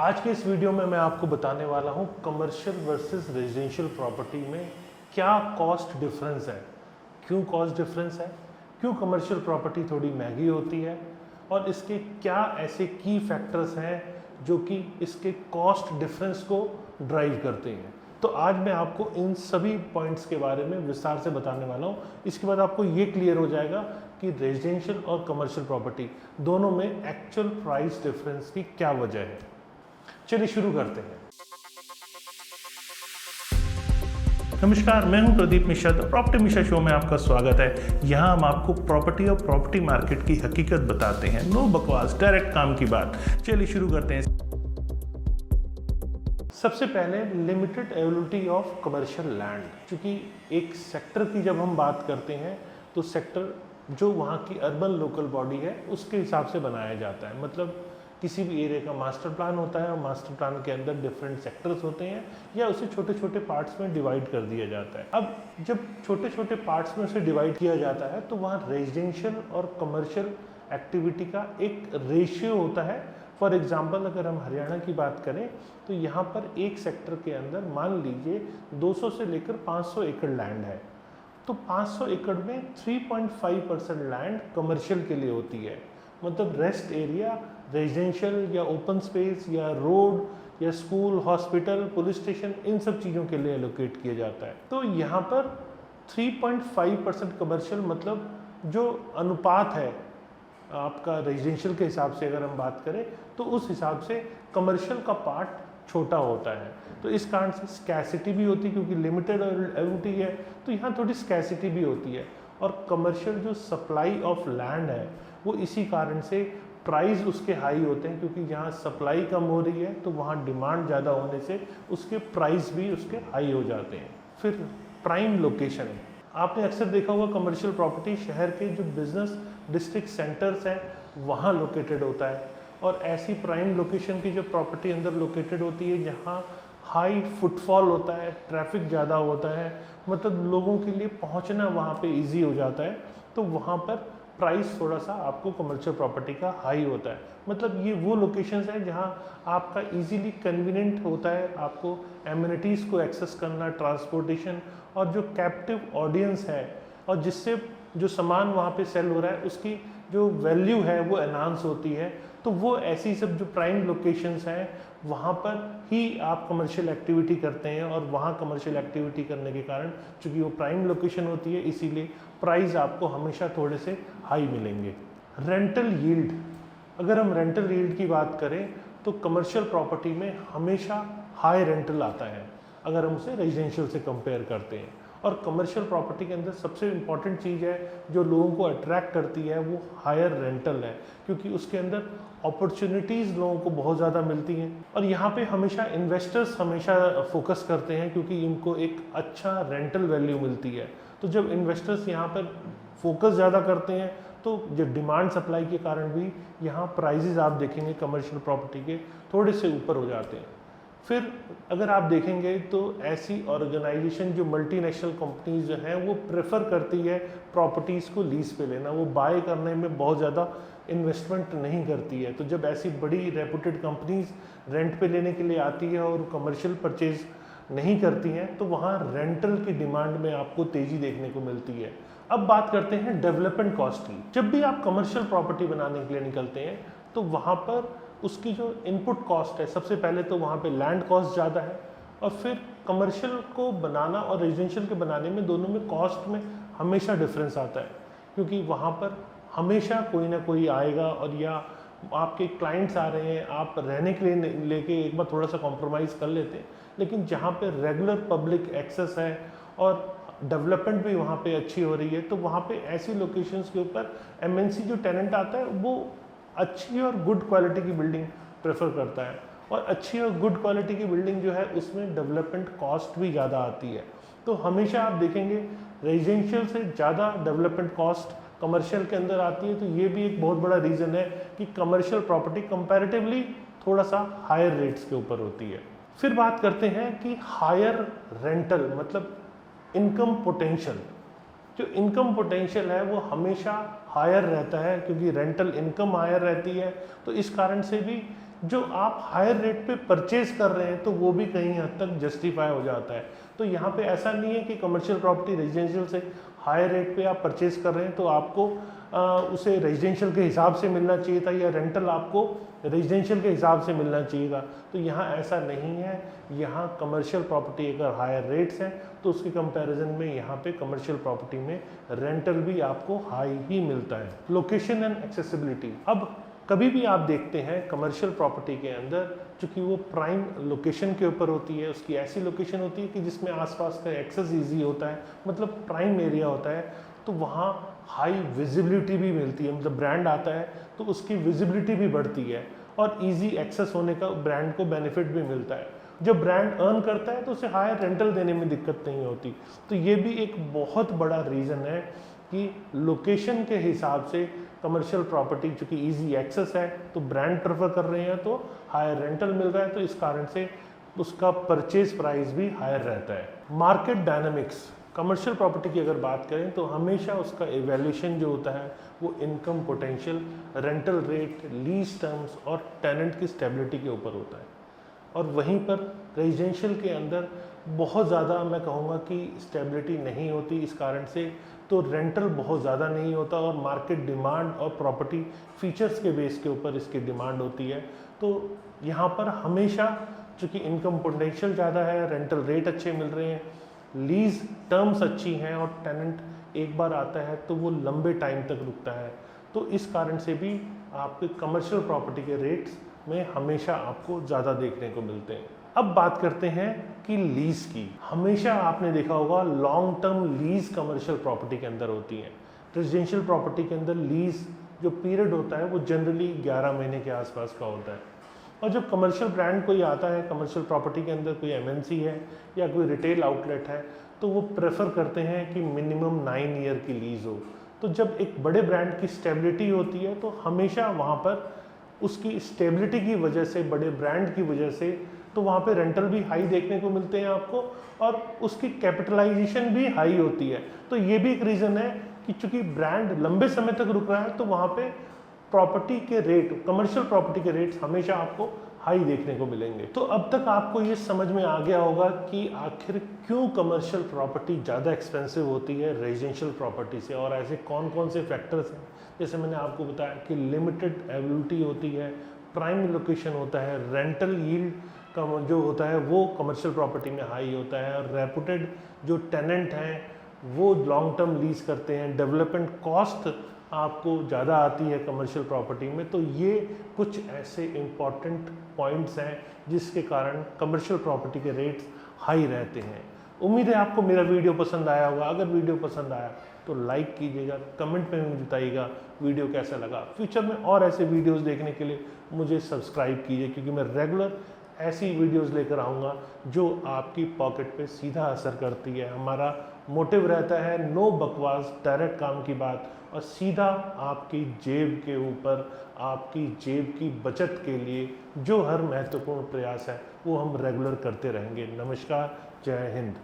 आज के इस वीडियो में मैं आपको बताने वाला हूँ कमर्शियल वर्सेस रेजिडेंशियल प्रॉपर्टी में क्या कॉस्ट डिफरेंस है, क्यों कॉस्ट डिफरेंस है, क्यों कमर्शियल प्रॉपर्टी थोड़ी महंगी होती है और इसके क्या ऐसे की फैक्टर्स हैं जो कि इसके कॉस्ट डिफरेंस को ड्राइव करते हैं। तो आज मैं आपको इन सभी पॉइंट्स के बारे में विस्तार से बताने वाला हूँ। इसके बाद आपको ये क्लियर हो जाएगा कि रेजिडेंशियल और कमर्शियल प्रॉपर्टी दोनों में एक्चुअल प्राइस डिफरेंस की क्या वजह है। चलिए शुरू करते हैं। नमस्कार, मैं हूं Pradeep Mishra. The property Mishra show में आपका स्वागत है। यहां हम आपको प्रॉपर्टी और प्रॉपर्टी मार्केट की हकीकत बताते हैं। नो बकवास, डायरेक्ट काम की बात। चलिए शुरू करते हैं। सबसे पहले limited availability of commercial land. क्योंकि एक सेक्टर की जब हम बात करते हैं तो सेक्टर जो वहाँ की अर्बन लोकल बॉडी है उसके हिसाब से बनाया जाता है। मतलब किसी भी एरिया का मास्टर प्लान होता है और मास्टर प्लान के अंदर डिफरेंट सेक्टर्स होते हैं या उसे छोटे छोटे पार्ट्स में डिवाइड कर दिया जाता है। अब जब छोटे छोटे पार्ट्स में उसे डिवाइड किया जाता है तो वहाँ रेजिडेंशियल और कमर्शियल एक्टिविटी का एक रेशियो होता है। फॉर एग्जाम्पल अगर हम हरियाणा की बात करें तो यहाँ पर एक सेक्टर के अंदर मान लीजिए 200 से लेकर 500 एकड़ लैंड है, तो 500 एकड़ में 3.5% लैंड कमर्शियल के लिए होती है। मतलब रेस्ट एरिया रेजिडेंशियल या ओपन स्पेस या रोड या स्कूल, हॉस्पिटल, पुलिस स्टेशन, इन सब चीज़ों के लिए एलोकेट किया जाता है। तो यहाँ पर 3.5% कमर्शियल, मतलब जो अनुपात है आपका रेजिडेंशियल के हिसाब से अगर हम बात करें तो उस हिसाब से कमर्शियल का पार्ट छोटा होता है। तो इस कारण से स्कैसिटी भी होती है, क्योंकि लिमिटेड अवेलेबिलिटी है तो यहाँ थोड़ी स्कैसिटी भी होती है। और कमर्शियल जो सप्लाई ऑफ लैंड है वो इसी कारण से प्राइस उसके हाई होते हैं, क्योंकि यहाँ सप्लाई कम हो रही है तो वहाँ डिमांड ज़्यादा होने से उसके प्राइस भी उसके हाई हो जाते हैं। फिर प्राइम लोकेशन, आपने अक्सर देखा होगा कमर्शियल प्रॉपर्टी शहर के जो बिजनेस डिस्ट्रिक्ट सेंटर्स हैं वहाँ लोकेटेड होता है। और ऐसी प्राइम लोकेशन की जो प्रॉपर्टी अंदर लोकेटेड होती है जहाँ हाई फुटफॉल होता है, ट्रैफिक ज़्यादा होता है, मतलब लोगों के लिए पहुँचना वहाँ पे इजी हो जाता है, तो वहाँ पर प्राइस थोड़ा सा आपको कमर्शियल प्रॉपर्टी का हाई होता है। मतलब ये वो लोकेशंस हैं जहाँ आपका इजीली कन्वीनियंट होता है आपको एमिनिटीज़ को एक्सेस करना, ट्रांसपोर्टेशन, और जो कैप्टिव ऑडियंस है और जिससे जो सामान वहाँ पे सेल हो रहा है उसकी जो वैल्यू है वो एनहांस होती है। तो वो ऐसी सब जो प्राइम लोकेशंस हैं वहाँ पर ही आप कमर्शियल एक्टिविटी करते हैं, और वहाँ कमर्शियल एक्टिविटी करने के कारण चूँकि वो प्राइम लोकेशन होती है इसीलिए प्राइस आपको हमेशा थोड़े से हाई मिलेंगे। रेंटल यील्ड, अगर हम रेंटल यील्ड की बात करें तो कमर्शियल प्रॉपर्टी में हमेशा हाई रेंटल आता है अगर हम उसे रेजिडेंशियल से कंपेयर करते हैं। और कमर्शियल प्रॉपर्टी के अंदर सबसे इम्पॉर्टेंट चीज़ है जो लोगों को अट्रैक्ट करती है वो हायर रेंटल है, क्योंकि उसके अंदर अपॉर्चुनिटीज़ लोगों को बहुत ज़्यादा मिलती हैं। और यहाँ पे हमेशा इन्वेस्टर्स हमेशा फोकस करते हैं क्योंकि इनको एक अच्छा रेंटल वैल्यू मिलती है। तो जब इन्वेस्टर्स यहाँ पर फोकस ज़्यादा करते हैं तो जो डिमांड सप्लाई के कारण भी यहाँ प्राइजेज आप देखेंगे कमर्शियल प्रॉपर्टी के थोड़े से ऊपर हो जाते हैं। फिर अगर आप देखेंगे तो ऐसी ऑर्गेनाइजेशन जो मल्टीनेशनल कंपनीज जो हैं वो प्रेफर करती है प्रॉपर्टीज़ को लीज पे लेना, वो बाय करने में बहुत ज़्यादा इन्वेस्टमेंट नहीं करती है। तो जब ऐसी बड़ी रेपुटेड कंपनीज रेंट पे लेने के लिए आती है और कमर्शियल परचेज नहीं करती हैं तो वहाँ रेंटल की डिमांड में आपको तेज़ी देखने को मिलती है। अब बात करते हैं डेवलपमेंट कॉस्ट की। जब भी आप कमर्शियल प्रॉपर्टी बनाने के लिए निकलते हैं तो वहाँ पर उसकी जो इनपुट कॉस्ट है, सबसे पहले तो वहाँ पे लैंड कॉस्ट ज़्यादा है, और फिर कमर्शियल को बनाना और रेजिडेंशियल के बनाने में दोनों में कॉस्ट में हमेशा डिफरेंस आता है, क्योंकि वहाँ पर हमेशा कोई ना कोई आएगा और या आपके क्लाइंट्स आ रहे हैं, आप रहने के लिए लेके एक बार थोड़ा सा कॉम्प्रोमाइज़ कर लेते हैं। लेकिन जहाँ पे रेगुलर पब्लिक एक्सेस है और डेवलपमेंट भी वहाँ पे अच्छी हो रही है तो वहाँ पे ऐसी लोकेशंस के ऊपर एमएनसी जो टेनेंट आता है वो अच्छी और गुड क्वालिटी की बिल्डिंग प्रेफर करता है, और अच्छी और गुड क्वालिटी की बिल्डिंग जो है उसमें डेवलपमेंट कॉस्ट भी ज़्यादा आती है। तो हमेशा आप देखेंगे रेजिडेंशियल से ज़्यादा डेवलपमेंट कॉस्ट कमर्शियल के अंदर आती है। तो ये भी एक बहुत बड़ा रीज़न है कि कमर्शियल प्रॉपर्टी कंपैरेटिवली थोड़ा सा हायर रेट्स के ऊपर होती है। फिर बात करते हैं कि हायर रेंटल, मतलब इनकम पोटेंशियल। जो इनकम पोटेंशियल है वो हमेशा हायर रहता है क्योंकि रेंटल इनकम हायर रहती है। तो इस कारण से भी जो आप हायर रेट पे परचेज कर रहे हैं तो वो भी कहीं हद तक जस्टिफाई हो जाता है। तो यहाँ पे ऐसा नहीं है कि कमर्शियल प्रॉपर्टी रेजिडेंशियल से हायर रेट पे आप परचेज कर रहे हैं तो आपको उसे रेजिडेंशियल के हिसाब से मिलना चाहिए था या रेंटल आपको रेजिडेंशियल के हिसाब से मिलना चाहिए था। तो यहाँ ऐसा नहीं है, यहाँ कमर्शियल प्रॉपर्टी अगर हायर रेट्स हैं तो उसके कंपैरिजन में यहाँ पे कमर्शियल प्रॉपर्टी में रेंटल भी आपको हाई ही मिलता है। लोकेशन एंड एक्सेसिबिलिटी, अब कभी भी आप देखते हैं कमर्शियल प्रॉपर्टी के अंदर चूँकि वो प्राइम लोकेशन के ऊपर होती है, उसकी ऐसी लोकेशन होती है कि जिसमें आसपास का एक्सेस ईजी होता है, मतलब प्राइम एरिया होता है, तो वहाँ हाई विजिबिलिटी भी मिलती है। मतलब ब्रांड आता है तो उसकी विजिबिलिटी भी बढ़ती है और इजी एक्सेस होने का ब्रांड को बेनिफिट भी मिलता है। जब ब्रांड अर्न करता है तो उसे हायर रेंटल देने में दिक्कत नहीं होती। तो ये भी एक बहुत बड़ा रीज़न है कि लोकेशन के हिसाब से कमर्शियल प्रॉपर्टी चूँकि इजी एक्सेस है तो ब्रांड प्रेफर कर रहे हैं तो हायर रेंटल मिल रहा है, तो इस कारण से उसका परचेज प्राइस भी हायर रहता है। मार्केट डायनामिक्स, कमर्शियल प्रॉपर्टी की अगर बात करें तो हमेशा उसका एवैल्यूएशन जो होता है वो income potential, rental rate, lease terms और टेनेंट की स्टेबिलिटी के ऊपर होता है। और वहीं पर रेजिडेंशियल के अंदर बहुत ज़्यादा मैं कहूँगा कि स्टेबिलिटी नहीं होती, इस कारण से तो रेंटल बहुत ज़्यादा नहीं होता और मार्केट डिमांड और प्रॉपर्टी फीचर्स के बेस के ऊपर इसकी डिमांड होती है। तो यहाँ पर हमेशा चूँकि इनकम पोटेंशियल ज़्यादा है, रेंटल रेट अच्छे मिल रहे हैं, लीज टर्म्स अच्छी हैं और टेनेंट एक बार आता है तो वो लंबे टाइम तक रुकता है, तो इस कारण से भी आपके कमर्शियल प्रॉपर्टी के रेट्स में हमेशा आपको ज़्यादा देखने को मिलते हैं। अब बात करते हैं कि लीज की। हमेशा आपने देखा होगा long term lease commercial property के अंदर होती है। रेजिडेंशियल प्रॉपर्टी के अंदर लीज जो पीरियड होता है वो जनरली 11 महीने के आसपास का होता है। और जब कमर्शियल ब्रांड कोई आता है, कमर्शियल प्रॉपर्टी के अंदर कोई एमएनसी है या कोई रिटेल आउटलेट है, तो वो प्रेफर करते हैं कि मिनिमम 9 ईयर की लीज हो। तो जब एक बड़े ब्रांड की स्टेबिलिटी होती है तो हमेशा वहाँ पर उसकी स्टेबिलिटी की वजह से, बड़े ब्रांड की वजह से, तो वहाँ पे रेंटल भी हाई देखने को मिलते हैं आपको और उसकी कैपिटलाइजेशन भी हाई होती है। तो ये भी एक रीज़न है कि चूँकि ब्रांड लंबे समय तक रुक रहा है तो वहाँ पे प्रॉपर्टी के रेट, कमर्शियल प्रॉपर्टी के रेट्स हमेशा आपको हाई देखने को मिलेंगे। तो अब तक आपको ये समझ में आ गया होगा कि आखिर क्यों कमर्शियल प्रॉपर्टी ज़्यादा एक्सपेंसिव होती है रेजिडेंशियल प्रॉपर्टी से, और ऐसे कौन कौन से फैक्टर्स हैं। जैसे मैंने आपको बताया कि लिमिटेड अवेलेबिलिटी होती है, प्राइम लोकेशन होता है, रेंटल यील्ड का जो होता है वो कमर्शियल प्रॉपर्टी में हाई होता है, और रेपुटेड जो टेनेंट हैं वो लॉन्ग टर्म लीज करते हैं, डेवलपमेंट कॉस्ट आपको ज़्यादा आती है कमर्शियल प्रॉपर्टी में। तो ये कुछ ऐसे इम्पॉर्टेंट पॉइंट्स हैं जिसके कारण कमर्शियल प्रॉपर्टी के रेट्स हाई रहते हैं। उम्मीद है आपको मेरा वीडियो पसंद आया होगा। अगर वीडियो पसंद आया तो लाइक कीजिएगा, कमेंट में भी बताइएगा वीडियो कैसा लगा। फ्यूचर में और ऐसे वीडियोस देखने के लिए मुझे सब्सक्राइब कीजिए, क्योंकि मैं रेगुलर ऐसी वीडियोस लेकर आऊँगा जो आपकी पॉकेट पे सीधा असर करती है। हमारा मोटिव रहता है नो बकवास, डायरेक्ट काम की बात और सीधा आपकी जेब के ऊपर, आपकी जेब की बचत के लिए जो हर महत्वपूर्ण प्रयास है वो हम रेगुलर करते रहेंगे। नमस्कार, जय हिंद।